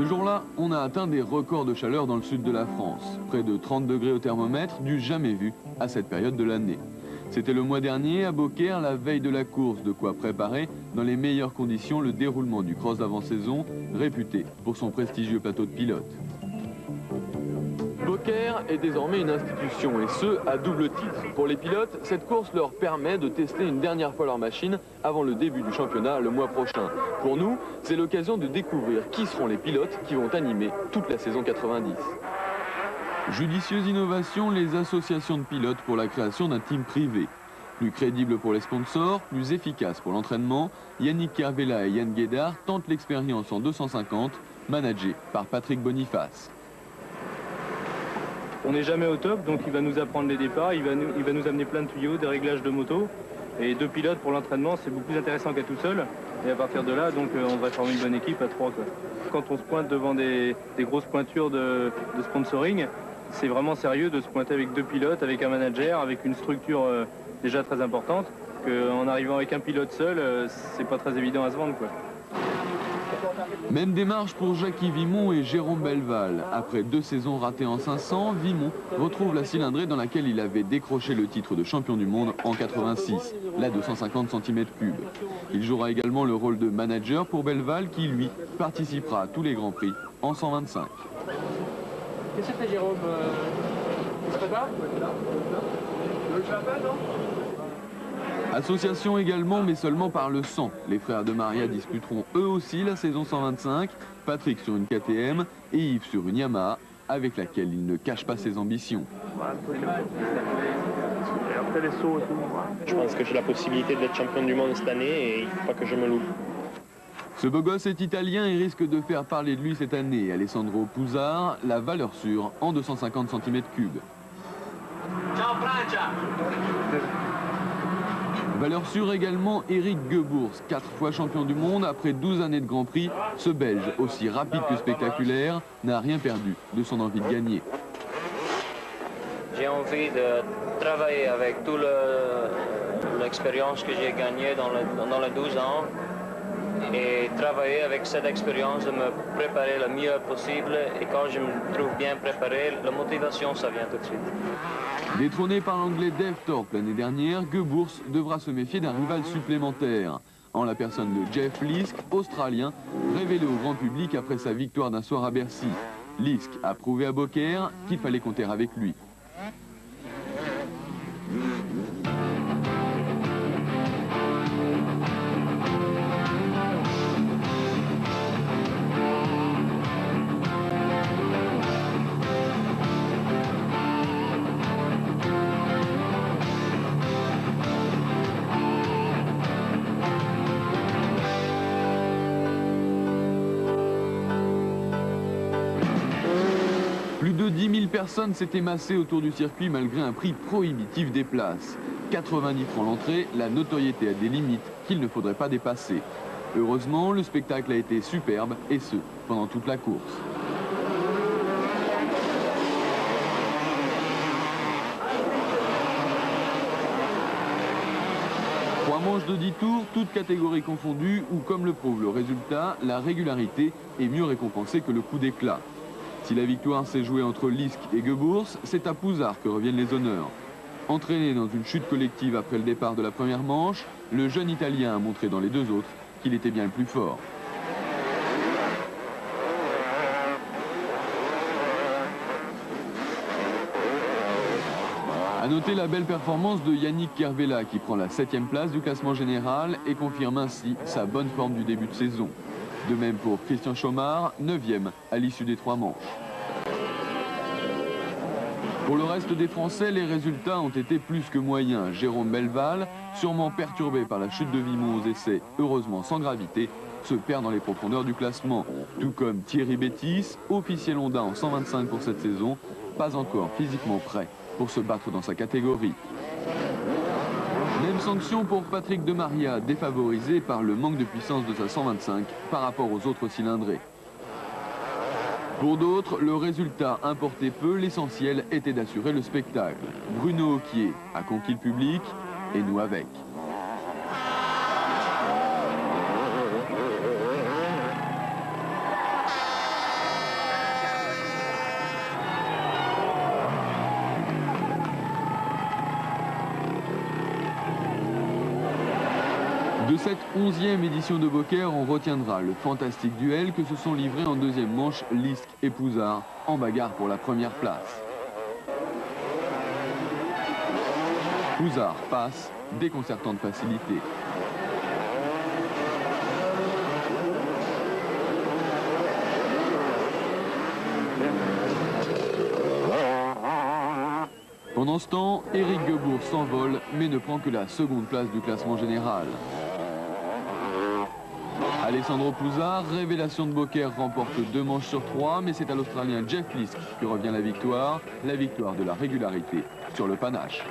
Ce jour-là, on a atteint des records de chaleur dans le sud de la France. Près de 30 degrés au thermomètre, du jamais vu à cette période de l'année. C'était le mois dernier à Beaucaire, la veille de la course, de quoi préparer dans les meilleures conditions le déroulement du cross d'avant-saison, réputé pour son prestigieux plateau de pilote. Beaucaire est désormais une institution, et ce, à double titre. Pour les pilotes, cette course leur permet de tester une dernière fois leur machine avant le début du championnat le mois prochain. Pour nous, c'est l'occasion de découvrir qui seront les pilotes qui vont animer toute la saison 90. Judicieuse innovation, les associations de pilotes pour la création d'un team privé. Plus crédible pour les sponsors, plus efficace pour l'entraînement, Yannick Kervella et Yann Guédard tentent l'expérience en 250, managés par Patrick Boniface. On n'est jamais au top, donc il va nous apprendre les départs, il va nous amener plein de tuyaux, des réglages de moto. Et 2 pilotes pour l'entraînement, c'est beaucoup plus intéressant qu'à tout seul. Et à partir de là, donc, on va former une bonne équipe à 3, quoi. Quand on se pointe devant des grosses pointures de sponsoring, c'est vraiment sérieux de se pointer avec 2 pilotes, avec un manager, avec une structure déjà très importante. En arrivant avec un pilote seul, c'est pas très évident à se vendre, quoi. Même démarche pour Jackie Vimon et Jérôme Belval. Après 2 saisons ratées en 500, Vimon retrouve la cylindrée dans laquelle il avait décroché le titre de champion du monde en 86, la 250 cm3. Il jouera également le rôle de manager pour Belval qui, lui, participera à tous les grands prix en 125. Qu'est-ce que fait Jérôme? Il se prépare? Je l'appelle, non? Association également, mais seulement par le sang. Les frères de Maria disputeront eux aussi la saison 125, Patrick sur une KTM et Yves sur une Yamaha, avec laquelle il ne cache pas ses ambitions. Je pense que j'ai la possibilité d'être champion du monde cette année et il ne faut pas que je me loupe. Ce beau gosse est italien et risque de faire parler de lui cette année. Alessandro Puzzar, la valeur sûre en 250 cm3. Ciao Francia! Valeur sûre également Eric Goebours, 4 fois champion du monde après 12 années de Grand Prix. Ce Belge, aussi rapide que spectaculaire, n'a rien perdu de son envie de gagner. J'ai envie de travailler avec toute l'expérience que j'ai gagnée dans les 12 ans et travailler avec cette expérience, de me préparer le mieux possible. Et quand je me trouve bien préparé, la motivation, ça vient tout de suite. Détrôné par l'anglais Dave Thorpe l'année dernière, Goebours devra se méfier d'un rival supplémentaire, en la personne de Jeff Lisk, australien, révélé au grand public après sa victoire d'un soir à Bercy. Lisk a prouvé à Beaucaire qu'il fallait compter avec lui. Plus de 10 000 personnes s'étaient massées autour du circuit malgré un prix prohibitif des places. 90 francs l'entrée, la notoriété a des limites qu'il ne faudrait pas dépasser. Heureusement, le spectacle a été superbe, et ce, pendant toute la course. Trois manches de 10 tours, toutes catégories confondues, où, comme le prouve le résultat, la régularité est mieux récompensée que le coup d'éclat. Si la victoire s'est jouée entre Lisk et Goebours, c'est à Puzzar que reviennent les honneurs. Entraîné dans une chute collective après le départ de la première manche, le jeune Italien a montré dans les 2 autres qu'il était bien le plus fort. A noter la belle performance de Yannick Kervella qui prend la 7e place du classement général et confirme ainsi sa bonne forme du début de saison. De même pour Christian Chomard, 9e à l'issue des 3 manches. Pour le reste des Français, les résultats ont été plus que moyens. Jérôme Belval, sûrement perturbé par la chute de Vimon aux essais, heureusement sans gravité, se perd dans les profondeurs du classement. Tout comme Thierry Bétis, officiel Honda en 125 pour cette saison, pas encore physiquement prêt pour se battre dans sa catégorie. Même sanction pour Patrick de Maria, défavorisé par le manque de puissance de sa 125 par rapport aux autres cylindrés. Pour d'autres, le résultat importait peu, l'essentiel était d'assurer le spectacle. Bruno Oquier a conquis le public et nous avec. cette 11e édition de Beaucaire, on retiendra le fantastique duel que se sont livrés en deuxième manche Lisk et Pouzard en bagarre pour la première place. Pouzard passe, déconcertante facilité. Pendant ce temps, Éric Gebourg s'envole, mais ne prend que la seconde place du classement général. Alessandro Pouzard, révélation de Beaucaire, remporte 2 manches sur 3, mais c'est à l'Australien Jeff Lisk que revient la victoire de la régularité sur le panache.